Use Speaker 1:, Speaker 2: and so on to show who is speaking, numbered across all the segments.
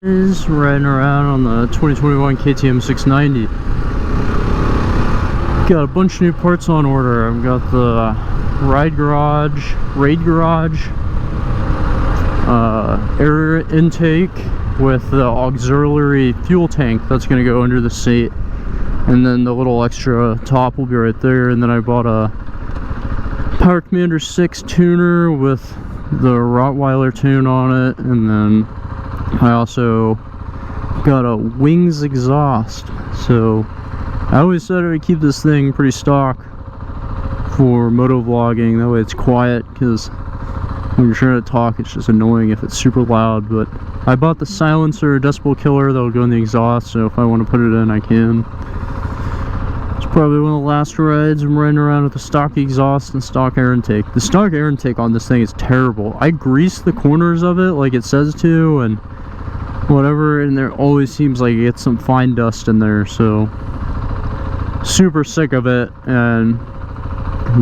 Speaker 1: Is riding around on the 2021 KTM 690. Got a bunch of new parts on order. I've got the raid garage, air intake with the auxiliary fuel tank that's going to go under the seat, and then the little extra top will be right there. And then I bought a Power Commander 6 tuner with the Rottweiler tune on it, and then I also got a wings exhaust. So I always said I would keep this thing pretty stock for motovlogging, that way it's quiet, because when you're trying to talk it's just annoying if it's super loud. But I bought the silencer decibel killer that will go in the exhaust, so if I want to put it in I can. It's probably one of the last rides I'm riding around with the stock exhaust and stock air intake. The stock air intake on this thing is terrible. I grease the corners of it like it says to and whatever, and there always seems like it gets some fine dust in there, so super sick of it. And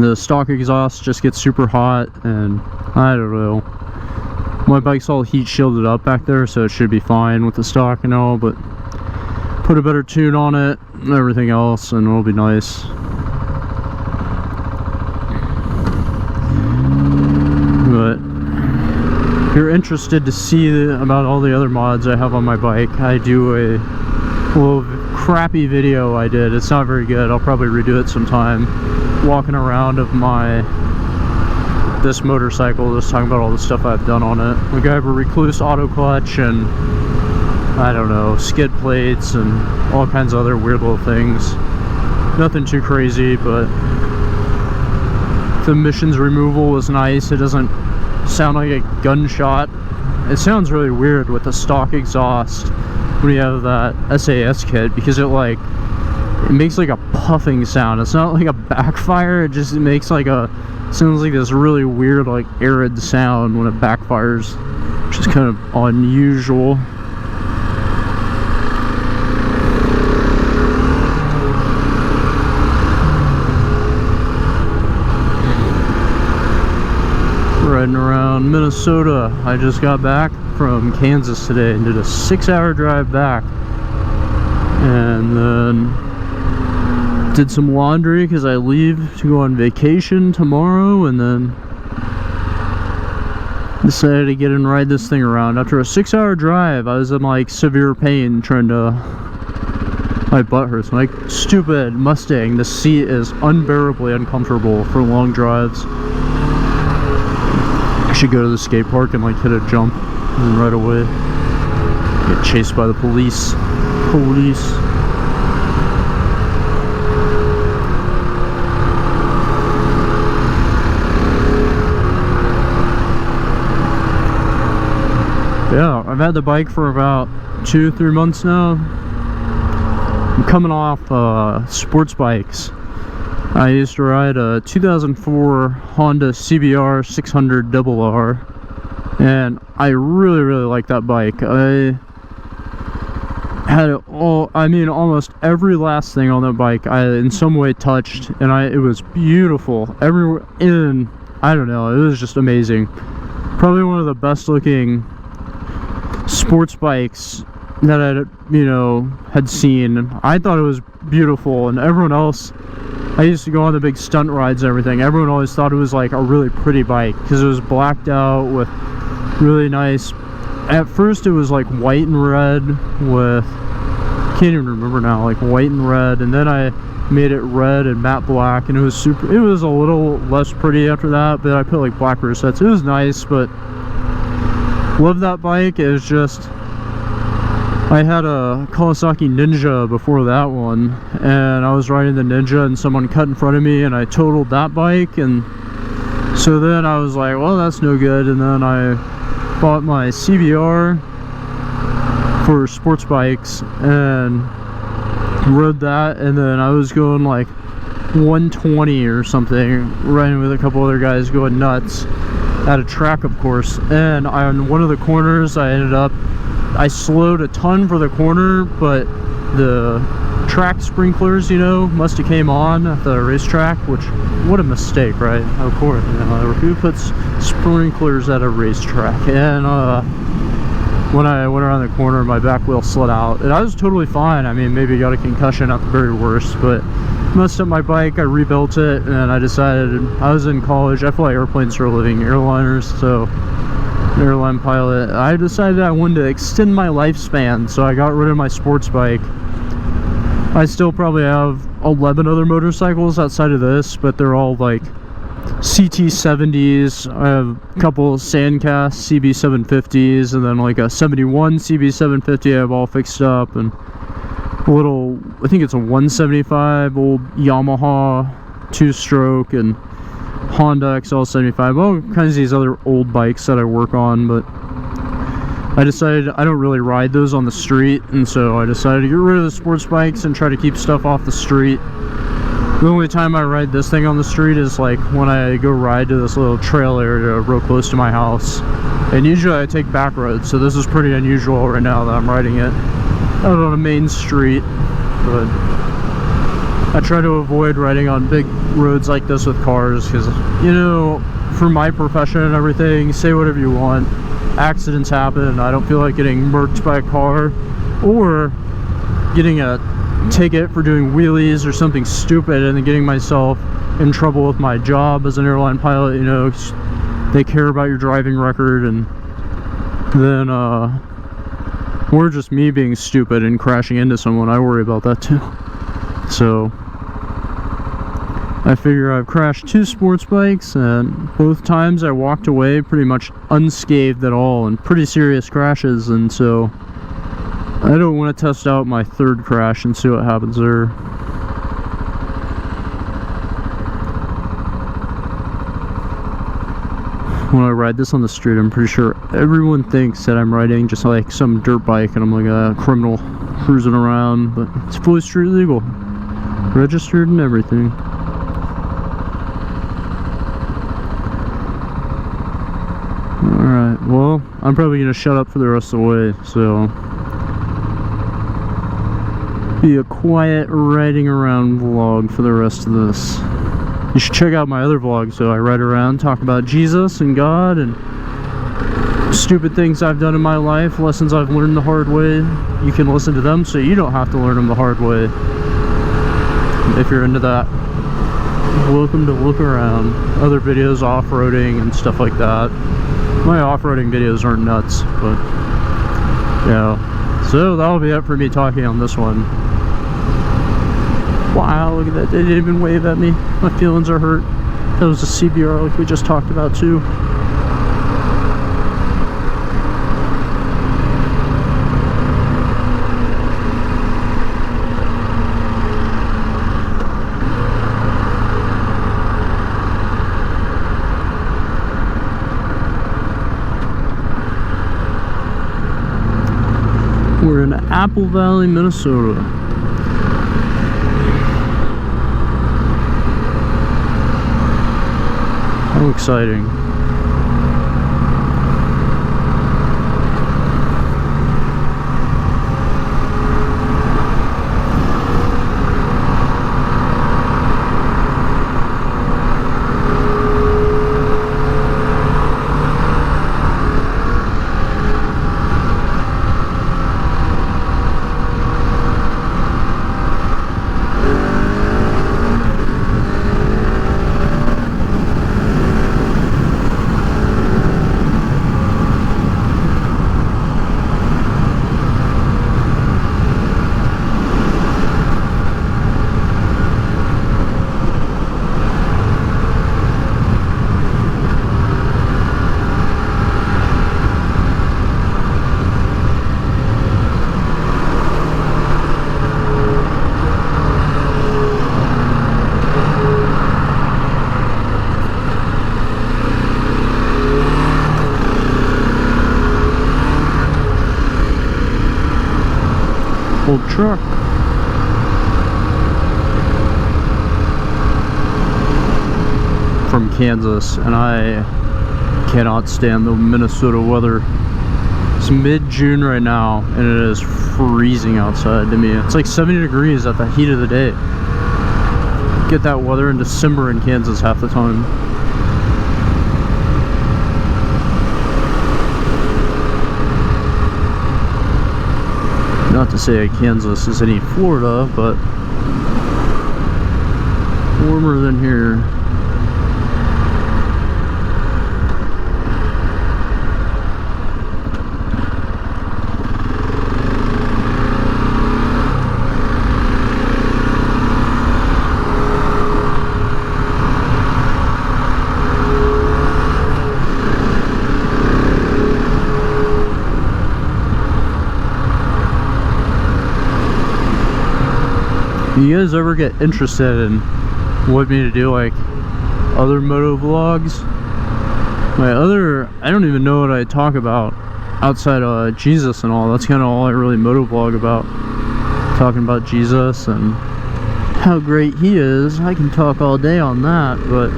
Speaker 1: the stock exhaust just gets super hot, and I don't know. My bike's all heat shielded up back there, so it should be fine with the stock and all, but put a better tune on it and everything else and it'll be nice. But if you're interested to see about all the other mods I have on my bike, I do a little crappy video I did. It's not very good. I'll probably redo it sometime, walking around of this motorcycle, just talking about all the stuff I've done on it. We got a Recluse auto clutch and I don't know, skid plates and all kinds of other weird little things. Nothing too crazy, but the emissions removal was nice. It doesn't sound like a gunshot. It sounds really weird with the stock exhaust when you have that SAS kit, because it makes like a puffing sound. It's not like a backfire, it just makes like sounds like this really weird like arid sound when it backfires, which is kind of unusual. Riding around Minnesota. I just got back from Kansas today and did a 6-hour drive back, and then did some laundry because I leave to go on vacation tomorrow, and then decided to get and ride this thing around. After a 6-hour drive, I was in like severe pain trying to, my butt hurts. Like stupid Mustang, the seat is unbearably uncomfortable for long drives. I should go to the skate park and like hit a jump and right away get chased by the police. Yeah, I've had the bike for about 2-3 months now. I'm coming off sports bikes. I used to ride a 2004 Honda CBR 600 RR, and I really like that bike. I had it all, I mean almost every last thing on that bike I in some way touched, and it was beautiful everywhere in, I don't know, it was just amazing. Probably one of the best looking sports bikes that I had seen. I thought it was beautiful, and everyone else, I used to go on the big stunt rides and everything, everyone always thought it was like a really pretty bike because it was blacked out with really nice, at first it was like white and red with, can't even remember now, like white and red, and then I made it red and matte black, and it was a little less pretty after that, but I put like black rosettes. It was nice, but love that bike. It was just, I had a Kawasaki Ninja before that one, and I was riding the Ninja and someone cut in front of me and I totaled that bike, and so then I was like, well, that's no good, and then I bought my CBR for sports bikes and rode that, and then I was going like 120 or something, riding with a couple other guys going nuts at a track, of course, and on one of the corners I slowed a ton for the corner, but the track sprinklers, must have came on at the racetrack, which, what a mistake, right? Of course, who puts sprinklers at a racetrack? And when I went around the corner, my back wheel slid out, and I was totally fine. I mean, maybe got a concussion at the very worst, but messed up my bike. I rebuilt it, and I decided, I was in college, I fly airplanes for a living, airliners, so an airline pilot. I decided I wanted to extend my lifespan, so I got rid of my sports bike. I still probably have 11 other motorcycles outside of this, but they're all like CT70s. I have a couple Sandcast CB750s, and then like a 71 CB750 I have all fixed up, and a little, I think it's a 175 old Yamaha 2-stroke, and Honda XL75, all kinds of these other old bikes that I work on. But I decided I don't really ride those on the street, and so I decided to get rid of the sports bikes and try to keep stuff off the street. The only time I ride this thing on the street is like when I go ride to this little trail area real close to my house, and usually I take back roads, so this is pretty unusual right now that I'm riding it out on a main street. But I try to avoid riding on big roads like this with cars, because, you know, for my profession and everything, say whatever you want, accidents happen, and I don't feel like getting murked by a car or getting a ticket for doing wheelies or something stupid and then getting myself in trouble with my job as an airline pilot. You know, they care about your driving record, and then or just me being stupid and crashing into someone. I worry about that too. So I figure I've crashed 2 sports bikes, and both times I walked away pretty much unscathed at all, and pretty serious crashes, and so I don't want to test out my 3rd crash and see what happens there. When I ride this on the street, I'm pretty sure everyone thinks that I'm riding just like some dirt bike and I'm like a criminal cruising around, but it's fully street legal, registered and everything. Alright, well, I'm probably going to shut up for the rest of the way, so be a quiet riding around vlog for the rest of this. You should check out my other vlogs, so I ride around, talk about Jesus and God and stupid things I've done in my life, lessons I've learned the hard way. You can listen to them so you don't have to learn them the hard way. If you're into that, welcome to look around. Other videos, off-roading and stuff like that. My off-roading videos aren't nuts, but yeah. So that'll be it for me talking on this one. Wow, look at that, they didn't even wave at me. My feelings are hurt. That was a CBR like we just talked about too. We're in Apple Valley, Minnesota. How exciting. Old truck. From Kansas, and I cannot stand the Minnesota weather. It's mid-June right now, and it is freezing outside to me. It's like 70 degrees at the heat of the day. Get that weather in December in Kansas half the time. Not to say Kansas is any Florida, but warmer than here. You guys ever get interested in want me to do like other moto vlogs? I don't even know what I talk about outside of Jesus and all. That's kind of all I really moto vlog about. Talking about Jesus and how great he is. I can talk all day on that, but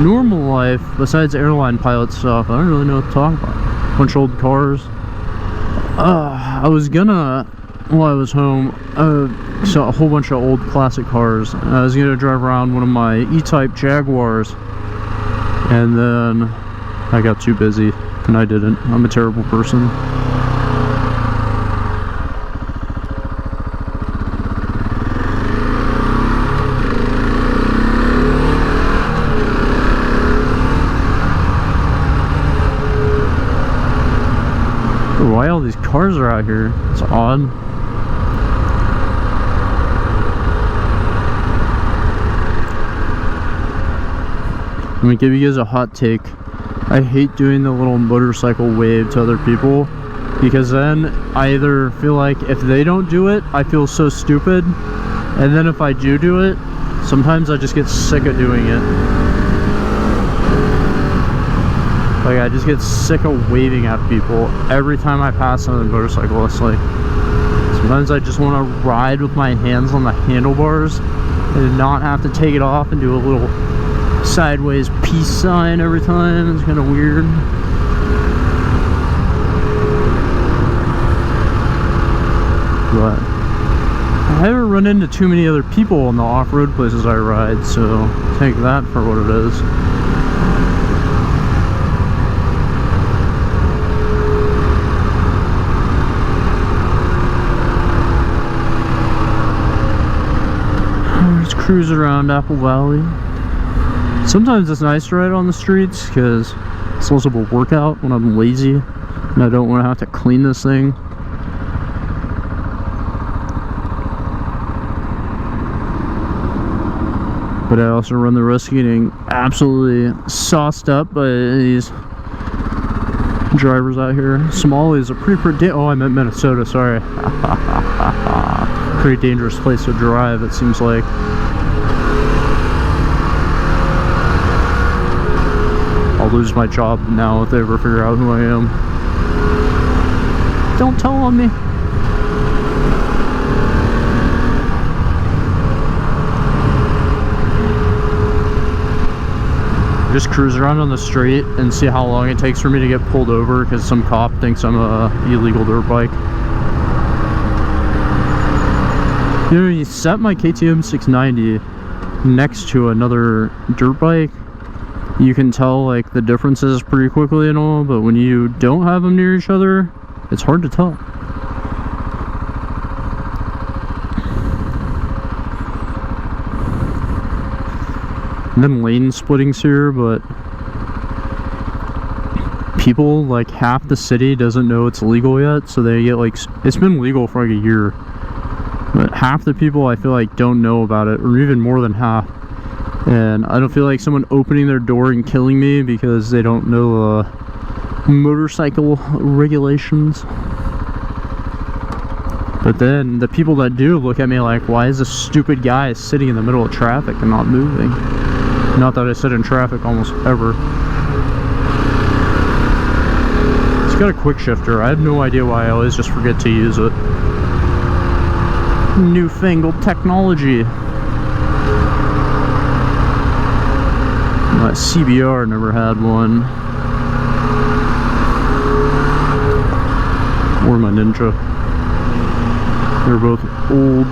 Speaker 1: normal life, besides airline pilot stuff, I don't really know what to talk about. Bunch of old cars. I was gonna, while I was home, saw a whole bunch of old classic cars. I was gonna drive around one of my E-Type Jaguars, and then I got too busy and I didn't. I'm a terrible person. Why all these cars are out here? It's odd. I'm gonna give you guys a hot take. I hate doing the little motorcycle wave to other people, because then I either feel like if they don't do it, I feel so stupid, and then if I do it, sometimes I just get sick of doing it. Like, I just get sick of waving at people every time I pass on a motorcycle. It's like, sometimes I just want to ride with my hands on the handlebars and not have to take it off and do a little sideways peace sign every time. It's kind of weird. But I haven't run into too many other people in the off-road places I ride, so take that for what it is. Let's cruise around Apple Valley. Sometimes it's nice to ride on the streets because it's less of a workout when I'm lazy and I don't want to have to clean this thing. But I also run the risk of getting absolutely sauced up by these drivers out here. Somali is a oh, I meant Minnesota, sorry. Pretty dangerous place to drive, it seems like. I'll lose my job now if they ever figure out who I am. Don't tell on me. Just cruise around on the street and see how long it takes for me to get pulled over because some cop thinks I'm a illegal dirt bike. You know, you set my KTM 690 next to another dirt bike, you can tell like the differences pretty quickly and all, but when you don't have them near each other, it's hard to tell. And then lane splitting's here, but people, like half the city doesn't know it's legal yet, so they get like, it's been legal for like a year, but half the people I feel like don't know about it, or even more than half. And I don't feel like someone opening their door and killing me because they don't know motorcycle regulations. But then the people that do look at me like, why is this stupid guy sitting in the middle of traffic and not moving? Not that I sit in traffic almost ever. It's got a quick shifter. I have no idea why I always just forget to use it. Newfangled technology. CBR never had one. Or my Ninja. They're both old.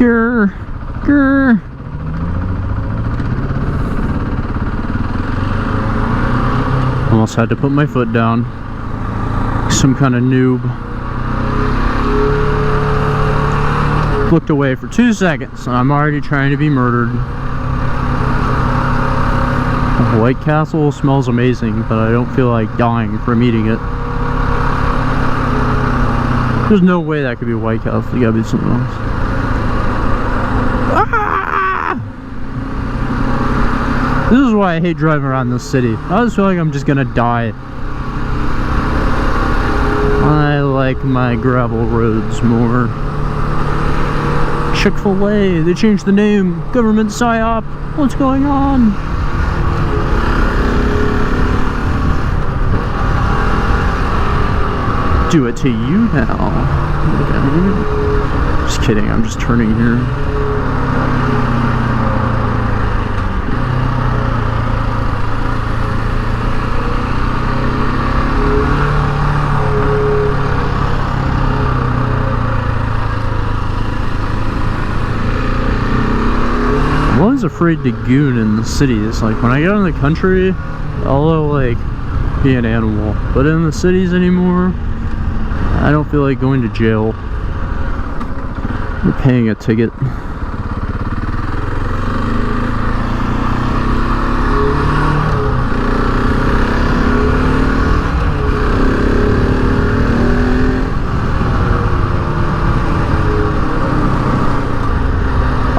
Speaker 1: Grr, grr. Almost had to put my foot down. Some kind of noob. Looked away for 2 seconds and I'm already trying to be murdered. White Castle smells amazing, but I don't feel like dying from eating it. There's no way that could be White Castle. You gotta be something else. Ah! This is why I hate driving around this city. I just feel like I'm just gonna die. I like my gravel roads more. Chick-fil-A, they changed the name. Government PSYOP. What's going on? Do it to you now. Okay. Just kidding, I'm just turning here. I'm always afraid to goon in the cities. Like when I get in the country, I'll like be an animal. But in the cities anymore, I don't feel like going to jail or paying a ticket.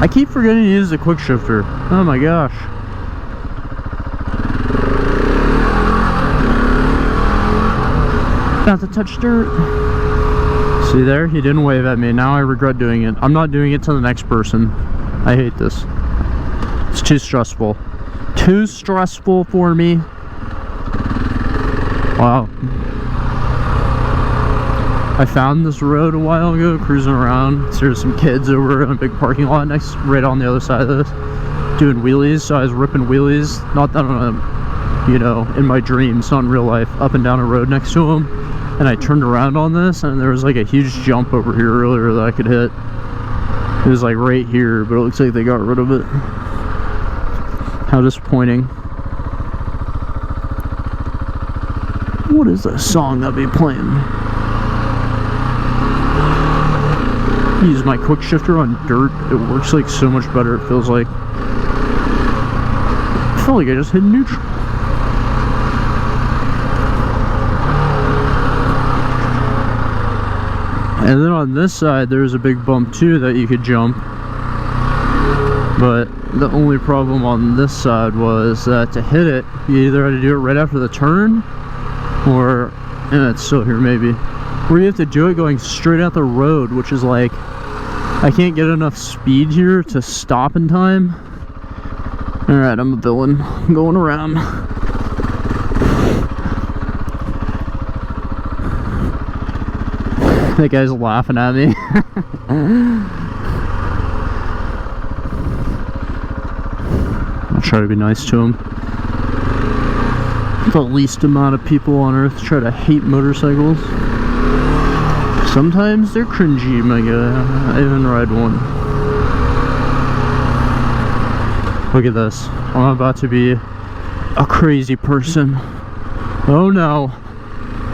Speaker 1: I keep forgetting to use the quick shifter. Oh my gosh. Not to touch dirt. See there? He didn't wave at me. Now I regret doing it. I'm not doing it to the next person. I hate this. It's too stressful. Too stressful for me. Wow. I found this road a while ago, cruising around. So there's some kids over in a big parking lot next, right on the other side of this, doing wheelies. So I was ripping wheelies. Not that I'm, you know, in my dreams, not in real life, up and down a road next to them. And I turned around on this and there was like a huge jump over here earlier that I could hit. It was like right here, but it looks like they got rid of it. How disappointing. What is that song that'll be playing? Use my quick shifter on dirt. It works like so much better. It feels like. I feel like I just hit neutral. And then on this side, there's a big bump too that you could jump. But the only problem on this side was that to hit it, you either had to do it right after the turn, or, and it's still here maybe, or you have to do it going straight out the road, which is like, I can't get enough speed here to stop in time. Alright, I'm a villain. I'm going around. That guy's laughing at me. I'll try to be nice to him. The least amount of people on earth try to hate motorcycles. Sometimes they're cringy, my guy. I even ride one. Look at this. I'm about to be a crazy person. Oh no.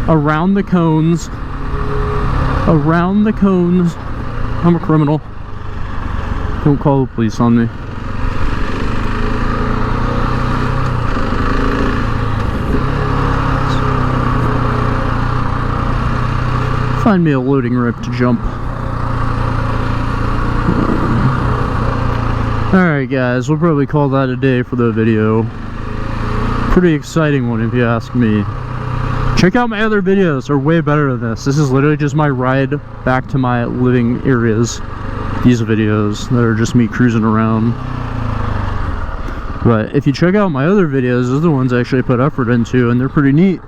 Speaker 1: Around the cones. Around the cones. I'm a criminal. Don't call the police on me. Find me a loading ramp to jump. Alright guys, we'll probably call that a day for the video. Pretty exciting one if you ask me. Check out my other videos, they're way better than this. This is literally just my ride back to my living areas. These videos that are just me cruising around. But if you check out my other videos, those are the ones I actually put effort into, and they're pretty neat.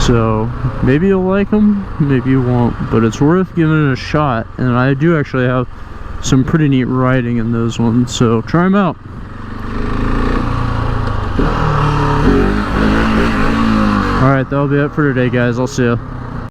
Speaker 1: So maybe you'll like them, maybe you won't, but it's worth giving it a shot. And I do actually have some pretty neat riding in those ones, so try them out. Alright, that'll be it for today guys, I'll see ya.